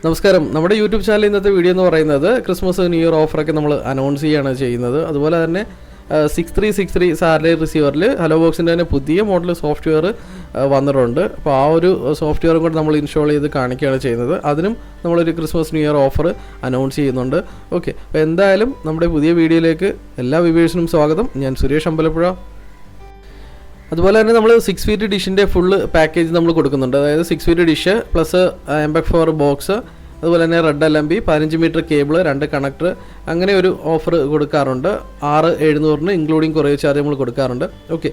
നമസ്കാരം. നമ്മുടെ YouTube channel ഇന്നത്തെ വീഡിയോ എന്ന് പറയുന്നത് ക്രിസ്മസ് ന്യൂ ഇയർ ഓഫറൊക്കെ നമ്മൾ അനൗൺസ് ചെയ്യുകയാണ് ചെയ്യുന്നത്. അതുപോലെ തന്നെ 6363 സാറ്റലൈറ്റ് റിസീവറിൽ ഹലോ ബോക്സിൻ്റെ തന്നെ പുതിയ മോഡൽ സോഫ്റ്റ്വെയർ വന്നിട്ടുണ്ട്. അപ്പോൾ ആ ഒരു സോഫ്റ്റ്വെയറും കൂടെ നമ്മൾ ഇൻസ്റ്റാൾ ചെയ്ത് കാണിക്കുകയാണ് ചെയ്യുന്നത്. അതിനും നമ്മളൊരു Christmas new year offer announce ചെയ്യുന്നുണ്ട്. ഓക്കെ, അപ്പോൾ എന്തായാലും നമ്മുടെ പുതിയ വീഡിയോയിലേക്ക് എല്ലാ വ്യൂവേഴ്സിനും സ്വാഗതം. ഞാൻ സുരേഷ് അമ്പലപ്പുഴ. അതുപോലെ തന്നെ നമ്മൾ 6 ഫീറ്റ് ഡിഷിൻ്റെ ഫുള്ള് പാക്കേജ് നമ്മൾ കൊടുക്കുന്നുണ്ട്. അതായത് 6 feet dish plus MPEG-4 box, അതുപോലെ തന്നെ red LMB, 15 metre cable, 2 connector, അങ്ങനെ ഒരു ഓഫർ കൊടുക്കാറുണ്ട്. 6700 ഇൻക്ലൂഡിങ് കൊറിയർ ചാർജ് നമ്മൾ കൊടുക്കാറുണ്ട്. ഓക്കെ,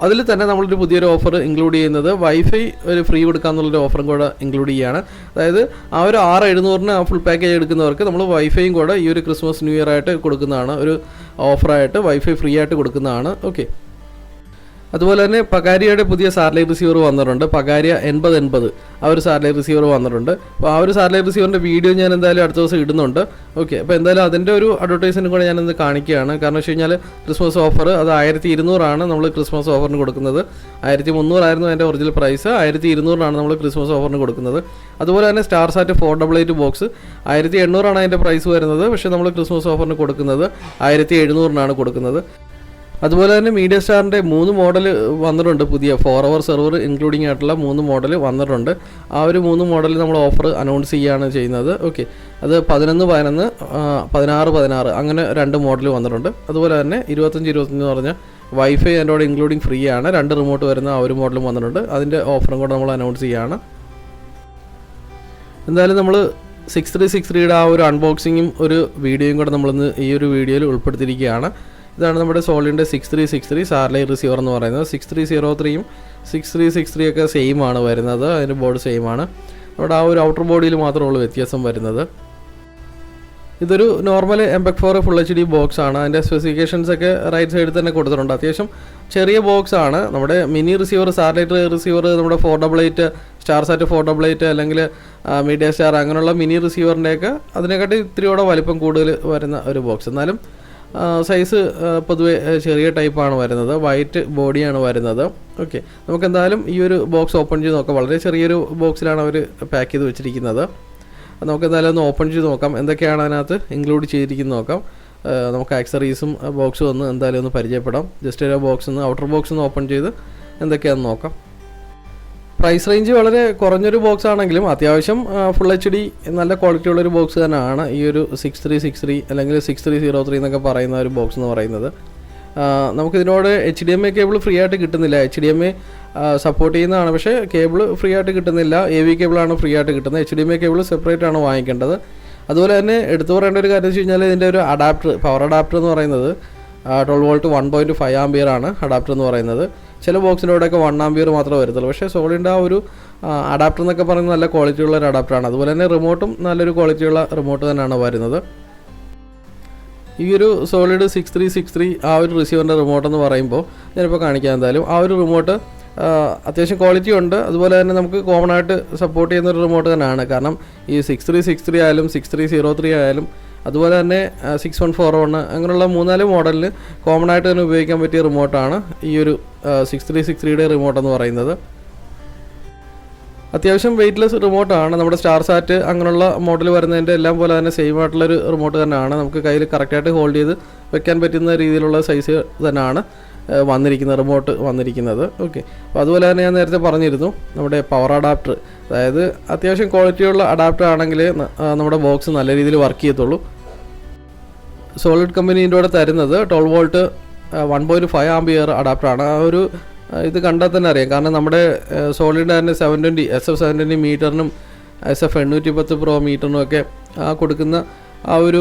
അതിൽ തന്നെ നമ്മളൊരു പുതിയൊരു ഓഫർ ഇൻക്ലൂഡ് ചെയ്യുന്നത് വൈഫൈ ഒരു ഫ്രീ കൊടുക്കാമെന്നുള്ളൊരു ഓഫറും കൂടെ ഇൻക്ലൂഡ് ചെയ്യുകയാണ്. അതായത് ആ ഒരു 6700 ഫുൾ പാക്കേജ് എടുക്കുന്നവർക്ക് നമ്മൾ വൈഫൈയും കൂടെ ഈ ഒരു ക്രിസ്മസ് ന്യൂ ഇയർ ആയിട്ട് കൊടുക്കുന്നതാണ്. ഒരു ഓഫറായിട്ട് വൈഫൈ ഫ്രീ ആയിട്ട് കൊടുക്കുന്നതാണ്. ഓക്കെ, അതുപോലെ തന്നെ പകാരിയയുടെ പുതിയ സാറ്റലൈറ്റ് റിസീവർ വന്നിട്ടുണ്ട്. പകാരിയ 8080 ആ ഒരു സാറ്റലൈറ്റ് റിസീവർ വന്നിട്ടുണ്ട്. അപ്പോൾ ആ ഒരു സാറ്റലൈറ്റ് റിസീവറിൻ്റെ വീഡിയോ ഞാൻ എന്തായാലും അടുത്ത ദിവസം ഇടുന്നുണ്ട്. ഓക്കെ, അപ്പോൾ എന്തായാലും അതിൻ്റെ ഒരു അഡ്വർടൈസ്മെൻറ്റും കൂടെ ഞാനത് കാണിക്കുകയാണ്. കാരണം വെച്ച് കഴിഞ്ഞാൽ ക്രിസ്മസ് ഓഫർ അത് 1200 നമ്മൾ ക്രിസ്മസ് ഓഫറിന് കൊടുക്കുന്നത്. 1300 ആയിരുന്നു അതിൻ്റെ ഒറിജിനൽ പ്രൈസ്. 1200 നമ്മൾ ക്രിസ്മസ് ഓഫറിന് കൊടുക്കുന്നത്. അതുപോലെ തന്നെ സ്റ്റാർ സാറ്റ് 488 ബോക്സ് 1800 അതിൻ്റെ പ്രൈസ് വരുന്നത്. പക്ഷേ നമ്മൾ ക്രിസ്മസ് ഓഫറിന് കൊടുക്കുന്നത് 1700 കൊടുക്കുന്നത്. അതുപോലെ തന്നെ മീഡിയ സ്റ്റാറിൻ്റെ 3 മോഡൽ വന്നിട്ടുണ്ട്. പുതിയ 4 hour സെർവർ ഇൻക്ലൂഡിംഗ് ആയിട്ടുള്ള 3 മോഡൽ വന്നിട്ടുണ്ട്. ആ ഒരു 3 മോഡൽ നമ്മൾ ഓഫർ അനൗൺസ് ചെയ്യുകയാണ് ചെയ്യുന്നത്. ഓക്കെ, അത് 11, 11, 16, 16 അങ്ങനെ 2 മോഡൽ വന്നിട്ടുണ്ട്. അതുപോലെ തന്നെ 25, 25 എന്ന് പറഞ്ഞാൽ വൈഫൈ അതിൻ്റെ കൂടെ ഇൻക്ലൂഡിംഗ് ഫ്രീ ആണ്. 2 റിമോട്ട് വരുന്ന ആ ഒരു മോഡലും വന്നിട്ടുണ്ട്. അതിൻ്റെ ഓഫറും കൂടെ നമ്മൾ അനൗൺസ് ചെയ്യുകയാണ്. എന്തായാലും നമ്മൾ 6363യുടെ ആ ഒരു അൺബോക്സിങ്ങും ഒരു വീഡിയോയും കൂടെ നമ്മളിന്ന് ഈ ഒരു വീഡിയോയിൽ ഉൾപ്പെടുത്തിയിരിക്കുകയാണ്. ഇതാണ് നമ്മുടെ സോളിൻ്റെ 6363 സാറ്റലൈറ്റ് റിസീവർ എന്ന് പറയുന്നത്. 6303യും 6363 ഒക്കെ സെയിം ആണ് വരുന്നത്. അതിൻ്റെ ബോർഡ് സെയിം ആണ്. അവിടെ ആ ഒരു ഔട്ടർ ബോഡിയിൽ മാത്രമേ ഉള്ളൂ വ്യത്യാസം വരുന്നത്. ഇതൊരു normal MPEG-4 full HD box ആണ്. അതിൻ്റെ സ്പെസിഫിക്കേഷൻസ് ഒക്കെ റൈറ്റ് സൈഡിൽ തന്നെ കൊടുത്തിട്ടുണ്ട്. അത്യാവശ്യം ചെറിയ ബോക്സ് ആണ്. നമ്മുടെ മിനി റിസീവർ, സാറ്റലൈറ്റ് റിസീവർ, നമ്മുടെ 488 സ്റ്റാർ സാറ്റ് 488 അല്ലെങ്കിൽ മീഡിയ സ്റ്റാർ അങ്ങനെയുള്ള മിനി റിസീവറിൻ്റെയൊക്കെ അതിനെക്കാട്ടി ഇത്തിരിയോടെ വലിപ്പം കൂടുതൽ വരുന്ന ഒരു ബോക്സ്. എന്നാലും സൈസ് പൊതുവെ ചെറിയ ടൈപ്പാണ് വരുന്നത്. വൈറ്റ് ബോഡിയാണ് വരുന്നത്. ഓക്കെ, നമുക്ക് എന്തായാലും ഈ ഒരു ബോക്സ് ഓപ്പൺ ചെയ്ത് നോക്കാം. വളരെ ചെറിയൊരു ബോക്സിലാണ് അവർ പാക്ക് ചെയ്ത് വെച്ചിരിക്കുന്നത്. നമുക്ക് എന്തായാലും ഒന്ന് ഓപ്പൺ ചെയ്ത് നോക്കാം. എന്തൊക്കെയാണ് അതിനകത്ത് ഇൻക്ലൂഡ് ചെയ്തിരിക്കുന്നത് നോക്കാം. നമുക്ക് ആക്സറീസും ബോക്സും ഒന്ന് എന്തായാലും ഒന്ന് പരിചയപ്പെടാം. ജസ്റ്റ് ഒരു ബോക്സ് ഒന്ന് ഔട്ടർ ബോക്സ് ഒന്ന് ഓപ്പൺ ചെയ്ത് എന്തൊക്കെയാണെന്ന് നോക്കാം. പ്രൈസ് റേഞ്ച് വളരെ കുറഞ്ഞൊരു ബോക്സ് ആണെങ്കിലും അത്യാവശ്യം ഫുൾ HD നല്ല ക്വാളിറ്റി ഉള്ളൊരു ബോക്സ് തന്നെയാണ് ഈ ഒരു 6363 അല്ലെങ്കിൽ 6303 എന്നൊക്കെ പറയുന്ന ഒരു ബോക്സ് എന്ന് പറയുന്നത്. നമുക്കിതിനോട് HDMI കേബിൾ ഫ്രീ ആയിട്ട് കിട്ടുന്നില്ല. HDMI സപ്പോർട്ട് ചെയ്യുന്നതാണ്, പക്ഷേ കേബിൾ ഫ്രീ ആയിട്ട് കിട്ടുന്നില്ല. AV കേബിളാണ് ഫ്രീ ആയിട്ട് കിട്ടുന്നത്. HDMI കേബിൾ സെപ്പറേറ്റ് ആണ് വാങ്ങിക്കേണ്ടത്. അതുപോലെ തന്നെ എടുത്തു പറയേണ്ട ഒരു കാര്യം വെച്ച് കഴിഞ്ഞാൽ ഇതിൻ്റെ ഒരു അഡാപ്റ്റർ, പവർ അഡാപ്റ്റർ എന്ന് പറയുന്നത് 12 വോൾട്ട് 1.5 ആംപിയർ ആണ് അഡാപ്റ്റർ എന്ന് പറയുന്നത്. ചില ബോക്സിൻ്റെ കൂടെയൊക്കെ 1 ആംപിയർ മാത്രമേ വരത്തുള്ളൂ. പക്ഷേ സോളിൻ്റെ ആ ഒരു അഡാപ്റ്റർ എന്നൊക്കെ പറയുന്നത് നല്ല ക്വാളിറ്റിയുള്ള ഒരു അഡാപ്റ്ററാണ്. അതുപോലെ തന്നെ റിമോട്ടും നല്ലൊരു ക്വാളിറ്റിയുള്ള റിമോട്ട് തന്നെയാണ് വരുന്നത്. ഈ ഒരു സോളിഡ് 6363 ആ ഒരു റിസീവറിൻ്റെ റിമോട്ട് എന്ന് പറയുമ്പോൾ ഞാനിപ്പോൾ കാണിക്കാം. എന്തായാലും ആ ഒരു റിമോട്ട് അത്യാവശ്യം ക്വാളിറ്റി ഉണ്ട്. അതുപോലെ തന്നെ നമുക്ക് കോമൺ ആയിട്ട് സപ്പോർട്ട് ചെയ്യുന്ന ഒരു റിമോട്ട് തന്നെയാണ്. കാരണം ഈ 6363 ആയാലും 6303 ആയാലും അതുപോലെ തന്നെ 6141 അങ്ങനെയുള്ള 3-4 മോഡലിൽ കോമൺ ആയിട്ട് തന്നെ ഉപയോഗിക്കാൻ പറ്റിയ റിമോട്ടാണ് ഈ ഒരു 6363യുടെ റിമോട്ട് എന്ന് പറയുന്നത്. അത്യാവശ്യം വെയ്റ്റ്ലെസ് റിമോട്ടാണ്. നമ്മുടെ സ്റ്റാർ സാറ്റ് അങ്ങനെയുള്ള മോഡൽ വരുന്നതിൻ്റെ എല്ലാം പോലെ തന്നെ സെയിം ആയിട്ടുള്ളൊരു റിമോട്ട് തന്നെയാണ്. നമുക്ക് കയ്യിൽ കറക്റ്റായിട്ട് ഹോൾഡ് ചെയ്ത് വെക്കാൻ പറ്റുന്ന രീതിയിലുള്ള സൈസ് തന്നെയാണ് വന്നിരിക്കുന്നത്, റിമോട്ട് വന്നിരിക്കുന്നത്. ഓക്കെ, അപ്പോൾ അതുപോലെ തന്നെ ഞാൻ നേരത്തെ പറഞ്ഞിരുന്നു നമ്മുടെ പവർ അഡാപ്റ്റർ, അതായത് അത്യാവശ്യം ക്വാളിറ്റിയുള്ള അഡാപ്റ്റർ ആണെങ്കിൽ നമ്മുടെ ബോക്സ് നല്ല രീതിയിൽ വർക്ക് ചെയ്യത്തുള്ളൂ. സോളിഡ് കമ്പനീൻ്റെ കൂടെ തരുന്നത് 12 വോൾട്ട് 1.5 ആംപിയർ അഡാപ്റ്ററാണ്. ആ ഒരു ഇത് കണ്ടാൽ തന്നെ അറിയാം. കാരണം നമ്മുടെ സോളിഡിൻ്റെ തന്നെ 720 SF720 മീറ്ററിനും SF810 Pro മീറ്ററിനും ഒക്കെ കൊടുക്കുന്ന ആ ഒരു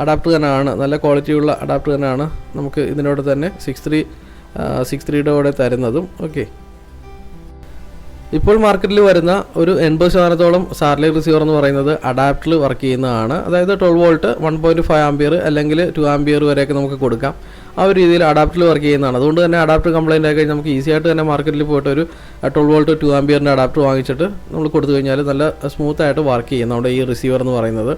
അഡാപ്റ്റർ തന്നെയാണ്. നല്ല ക്വാളിറ്റിയുള്ള അഡാപ്റ്റർ തന്നെയാണ് നമുക്ക് ഇതിനോട് തന്നെ 6363യുടെ കൂടെ തരുന്നതും. ഓക്കെ, ഇപ്പോൾ മാർക്കറ്റിൽ വരുന്ന ഒരു 80% സാറ്റലൈറ്റ് റിസീവർ എന്ന് പറയുന്നത് അഡാപ്റ്ററിൽ വർക്ക് ചെയ്യുന്നതാണ്. അതായത് 12 വോൾട്ട് 1.5 ആംപിയർ അല്ലെങ്കിൽ 2 ആംപിയർ വരെയൊക്കെ നമുക്ക് കൊടുക്കാം. ആ ഒരു രീതിയിൽ അഡാപ്റ്ററിൽ വർക്ക് ചെയ്യുന്നതാണ്. അതുകൊണ്ട് തന്നെ അഡാപ്റ്റർ കംപ്ലൈൻ്റ് ആയി കഴിഞ്ഞാൽ നമുക്ക് ഈസി ആയിട്ട് തന്നെ മാർക്കറ്റിൽ പോയിട്ട് ഒരു 12 വോൾട്ട് 2 ആംപിയറിൻ്റെ അഡാപ്റ്റർ വാങ്ങിച്ചിട്ട് നമ്മൾ കൊടുത്തു കഴിഞ്ഞാൽ നല്ല സ്മൂത്തായിട്ട് വർക്ക് ചെയ്യും നമ്മുടെ ഈ റിസീവർ എന്ന് പറയുന്നത്.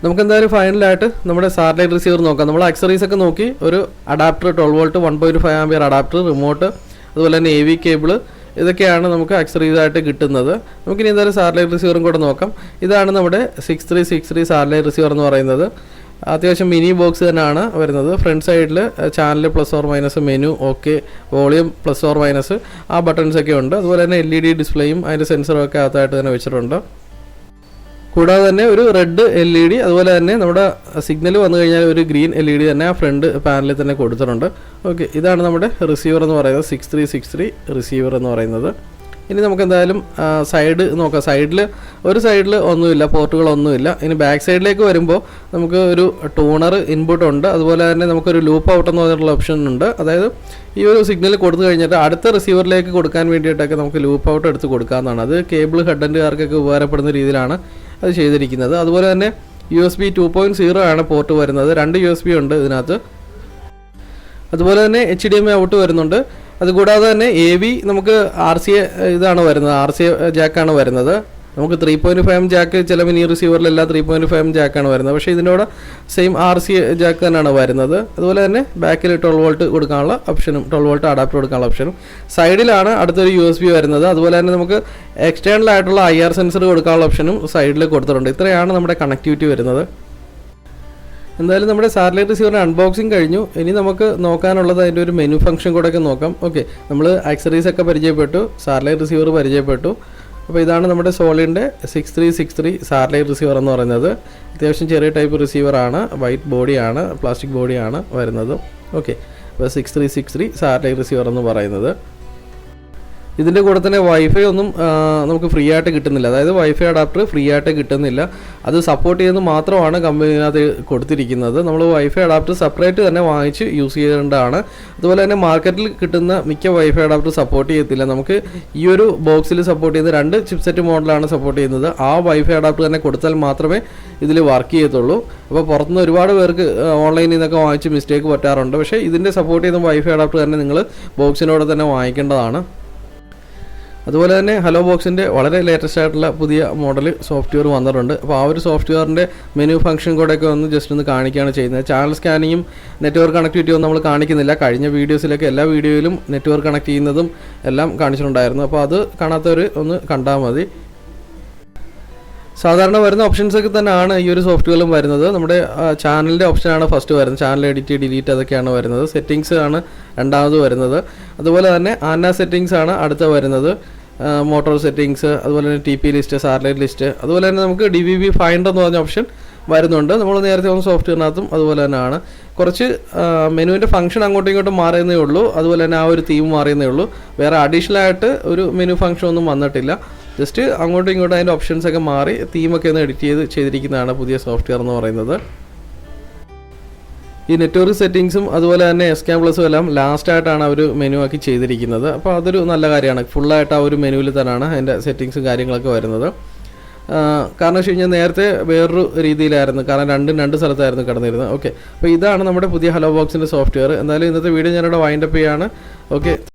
നമുക്കെന്തായാലും ഫൈനലായിട്ട് നമ്മുടെ സാറ്റലൈറ്റ് റിസീവർ നോക്കാം. നമ്മൾ ആക്സറീസ് ഒക്കെ നോക്കി ഒരു adapter 12 volt 1.5 ampere adapter, remote, അതുപോലെ തന്നെ AV കേബിൾ, ഇതൊക്കെയാണ് നമുക്ക് ആക്സറീസ് ആയിട്ട് കിട്ടുന്നത്. നമുക്കിനി എന്തായാലും സാറ്റലൈറ്റ് റിസീവറും കൂടെ നോക്കാം. ഇതാണ് നമ്മുടെ 6363 സാറ്റലൈറ്റ് റിസീവർ എന്ന് പറയുന്നത്. അത്യാവശ്യം മിനി ബോക്സ് തന്നെയാണ് വരുന്നത്. ഫ്രണ്ട് സൈഡിൽ channel plus or minus, menu, okay, volume plus or minus ആ ബട്ടൺസൊക്കെ ഉണ്ട്. അതുപോലെ തന്നെ LED ഡിസ്പ്ലേയും അതിൻ്റെ സെൻസറും ഒക്കെ അകത്തായിട്ട് തന്നെ വെച്ചിട്ടുണ്ട്. കൂടാതെ തന്നെ ഒരു റെഡ് LED, അതുപോലെ തന്നെ നമ്മുടെ സിഗ്നൽ വന്നു കഴിഞ്ഞാൽ ഒരു ഗ്രീൻ LED തന്നെ ആ ഫ്രണ്ട് പാനലിൽ തന്നെ കൊടുത്തിട്ടുണ്ട്. ഓക്കെ, ഇതാണ് നമ്മുടെ റിസീവർ എന്ന് പറയുന്നത്, 6363 റിസീവർ എന്ന് പറയുന്നത്. ഇനി നമുക്ക് എന്തായാലും സൈഡ് നോക്കാം. ഒരു സൈഡിൽ ഒന്നുമില്ല, പോർട്ടുകളൊന്നുമില്ല. ഇനി ബാക്ക് സൈഡിലേക്ക് വരുമ്പോൾ നമുക്ക് ഒരു ടൂണർ ഇൻപുട്ട് ഉണ്ട്. അതുപോലെ തന്നെ നമുക്കൊരു ലൂപ്പ് ഔട്ട് എന്ന് പറഞ്ഞിട്ടുള്ള ഓപ്ഷൻ ഉണ്ട്. അതായത് ഈ ഒരു സിഗ്നൽ കൊടുത്തു കഴിഞ്ഞിട്ട് അടുത്ത റിസീവറിലേക്ക് കൊടുക്കാൻ വേണ്ടിയിട്ടൊക്കെ നമുക്ക് ലൂപ്പ് ഔട്ട് എടുത്ത് കൊടുക്കാവുന്നതാണ്. അത് കേബിൾ ഹെഡൻറ്റുകാർക്കൊക്കെ ഉപകാരപ്പെടുന്ന രീതിയിലാണ് അത് ചെയ്തിരിക്കുന്നത്. അതുപോലെ തന്നെ USB 2.0 ആണ് പോർട്ട് വരുന്നത്. 2 USB ഉണ്ട് ഇതിനകത്ത്. അതുപോലെ തന്നെ HDMI ഔട്ട് വരുന്നുണ്ട്. അതുകൂടാതെ തന്നെ AV നമുക്ക് RCA ഇതാണ് വരുന്നത്, RCA ജാക്കാണ് വരുന്നത്. നമുക്ക് 3.5 ജാക്ക് ചില മിനി റിസീവറിലെല്ലാം 3.5 ജാക്കാണ് വരുന്നത്. പക്ഷേ ഇതിനോട് സെയിം RCA ജാക്ക് തന്നെയാണ് വരുന്നത്. അതുപോലെ തന്നെ ബാക്കിൽ 12 വോൾട്ട് കൊടുക്കാനുള്ള ഓപ്ഷനും 12 വോൾട്ട് അഡാപ്റ്റർ കൊടുക്കാനുള്ള ഓപ്ഷനും. സൈഡിലാണ് അടുത്തൊരു USB വരുന്നത്. അതുപോലെ തന്നെ നമുക്ക് എക്സ്റ്റേണൽ ആയിട്ടുള്ള IR സെൻസർ കൊടുക്കാനുള്ള ഓപ്ഷനും സൈഡിൽ കൊടുത്തിട്ടുണ്ട്. ഇത്രയാണ് നമ്മുടെ കണക്ടിവിറ്റി വരുന്നത്. എന്തായാലും നമ്മുടെ സാറ്റലൈറ്റ് റിസീവറിൻ്റെ അൺബോക്സിങ് കഴിഞ്ഞു. ഇനി നമുക്ക് നോക്കാനുള്ളത് അതിൻ്റെ ഒരു മെനു ഫംഗ്ഷൻ കൂടെയൊക്കെ നോക്കാം. ഓക്കെ, നമ്മൾ ആക്സറീസ് ഒക്കെ പരിചയപ്പെട്ടു, സാറ്റലൈറ്റ് റിസീവർ പരിചയപ്പെട്ടു. അപ്പോൾ ഇതാണ് നമ്മുടെ സോളിൻ്റെ 6363 സാറ്റലൈറ്റ് റിസീവർ എന്ന് പറയുന്നത്. അത്യാവശ്യം ചെറിയ ടൈപ്പ് റിസീവറാണ്, വൈറ്റ് ബോഡിയാണ്, പ്ലാസ്റ്റിക് ബോഡിയാണ് വരുന്നത്. ഓക്കെ, അപ്പോൾ 6363 സാറ്റലൈറ്റ് റിസീവർ എന്ന് പറയുന്നത്. ഇതിൻ്റെ കൂടെ തന്നെ വൈഫൈ ഒന്നും നമുക്ക് ഫ്രീ ആയിട്ട് കിട്ടുന്നില്ല. അതായത് വൈഫൈ അഡാപ്റ്റർ ഫ്രീ ആയിട്ട് കിട്ടുന്നില്ല. അത് സപ്പോർട്ട് ചെയ്യുന്നത് മാത്രമാണ് കമ്പനിനകത്ത് കൊടുത്തിരിക്കുന്നത്. നമ്മൾ വൈഫൈ അഡാപ്റ്റർ സെപ്പറേറ്റ് തന്നെ വാങ്ങിച്ച് യൂസ് ചെയ്യേണ്ടതാണ്. അതുപോലെ തന്നെ മാർക്കറ്റിൽ കിട്ടുന്ന മിക്ക വൈഫൈ അഡാപ്റ്റർ സപ്പോർട്ട് ചെയ്യത്തില്ല. നമുക്ക് ഈ ഒരു ബോക്സിൽ സപ്പോർട്ട് ചെയ്യുന്ന 2 ചിപ്സെറ്റ് മോഡലാണ് സപ്പോർട്ട് ചെയ്യുന്നത്. ആ വൈഫൈ അഡാപ്റ്റർ തന്നെ കൊടുത്താൽ മാത്രമേ ഇതിൽ വർക്ക് ചെയ്യത്തുള്ളൂ. അപ്പോൾ പുറത്തുനിന്ന് ഒരുപാട് പേർക്ക് ഓൺലൈനിൽ നിന്നൊക്കെ വാങ്ങിച്ച് മിസ്റ്റേക്ക് പറ്റാറുണ്ട്. പക്ഷേ ഇതിൻ്റെ സപ്പോർട്ട് ചെയ്യുന്ന വൈഫൈ അഡാപ്റ്റർ തന്നെ നിങ്ങൾ ബോക്സിനോട് തന്നെ വാങ്ങിക്കേണ്ടതാണ്. അതുപോലെ തന്നെ ഹലോ ബോക്സിൻ്റെ വളരെ ലേറ്റസ്റ്റ് ആയിട്ടുള്ള പുതിയ മോഡൽ സോഫ്റ്റ്വെയർ വന്നിട്ടുണ്ട്. അപ്പോൾ ആ ഒരു സോഫ്റ്റ്വെയറിൻ്റെ മെനു ഫംഗ്ഷൻ കൂടെയൊക്കെ ജസ്റ്റ് ഒന്ന് കാണിക്കുകയാണ് ചെയ്യുന്നത്. ചാനൽ സ്കാനിങ്ങും നെറ്റ്വർക്ക് കണക്ടിവിറ്റിയും നമ്മൾ കാണിക്കുന്നില്ല. കഴിഞ്ഞ വീഡിയോസിലൊക്കെ എല്ലാ വീഡിയോയിലും നെറ്റ്വർക്ക് കണക്ട് ചെയ്യുന്നതും എല്ലാം കാണിച്ചിട്ടുണ്ടായിരുന്നു. അപ്പോൾ അത് കാണാത്തവർ ഒന്ന് കണ്ടാൽ മതി. സാധാരണ വരുന്ന ഓപ്ഷൻസൊക്കെ തന്നെയാണ് ഈ ഒരു സോഫ്റ്റ്വെയറിലും വരുന്നത്. നമ്മുടെ ചാനലിൻ്റെ ഓപ്ഷനാണ് ഫസ്റ്റ് വരുന്നത്. ചാനൽ എഡിറ്റ്, ഡിലീറ്റ് അതൊക്കെയാണ് വരുന്നത്. സെറ്റിങ്സ് ആണ് രണ്ടാമത് വരുന്നത്. അതുപോലെ തന്നെ ആന സെറ്റിങ്സ് ആണ് അടുത്ത വരുന്നത്. മോട്ടോർ സെറ്റിങ്സ്, അതുപോലെ തന്നെ TP ലിസ്റ്റ്, സാറ്റലൈറ്റ് ലിസ്റ്റ്, അതുപോലെ തന്നെ നമുക്ക് DVB ഫൈൻഡർ എന്ന് പറഞ്ഞ ഓപ്ഷൻ വരുന്നുണ്ട്. നമ്മൾ നേരത്തെ വന്ന സോഫ്റ്റ്വെയറിനകത്തും അതുപോലെ തന്നെയാണ്. കുറച്ച് മെനുവിൻ്റെ ഫംഗ്ഷൻ അങ്ങോട്ടും ഇങ്ങോട്ടും മാറിയെന്നേ ഉള്ളൂ. അതുപോലെ തന്നെ ആ ഒരു തീം മാറിയെന്നേ ഉള്ളൂ. വേറെ അഡീഷണൽ ആയിട്ട് ഒരു മെനു ഫംഗ്ഷൻ ഒന്നും വന്നിട്ടില്ല. ജസ്റ്റ് അങ്ങോട്ടും ഇങ്ങോട്ടും അതിൻ്റെ ഓപ്ഷൻസൊക്കെ മാറി തീമൊക്കെ ഒന്ന് എഡിറ്റ് ചെയ്തിരിക്കുന്നതാണ് പുതിയ സോഫ്റ്റ്വെയർ എന്ന് പറയുന്നത്. ഈ നെറ്റ്വർക്ക് സെറ്റിങ്സും അതുപോലെ തന്നെ SCAN+ എല്ലാം ലാസ്റ്റായിട്ടാണ് അവർ മെനു ആക്കി ചെയ്തിരിക്കുന്നത്. അപ്പോൾ അതൊരു നല്ല കാര്യമാണ്. ഫുള്ളായിട്ട് ആ ഒരു മെനുവിൽ തന്നെയാണ് അതിൻ്റെ സെറ്റിങ്സും കാര്യങ്ങളൊക്കെ വരുന്നത്. കാരണം വെച്ച് കഴിഞ്ഞാൽ നേരത്തെ വേറൊരു രീതിയിലായിരുന്നു. കാരണം രണ്ട് സ്ഥലത്തായിരുന്നു കിടന്നിരുന്നത്. ഓക്കെ, അപ്പോൾ ഇതാണ് നമ്മുടെ പുതിയ ഹലോ ബോക്സിൻ്റെ സോഫ്റ്റ്വെയർ. എന്തായാലും ഇന്നത്തെ വീഡിയോ ഞാനിവിടെ വൈൻഡപ്പ് ചെയ്യാണ്. ഓക്കെ.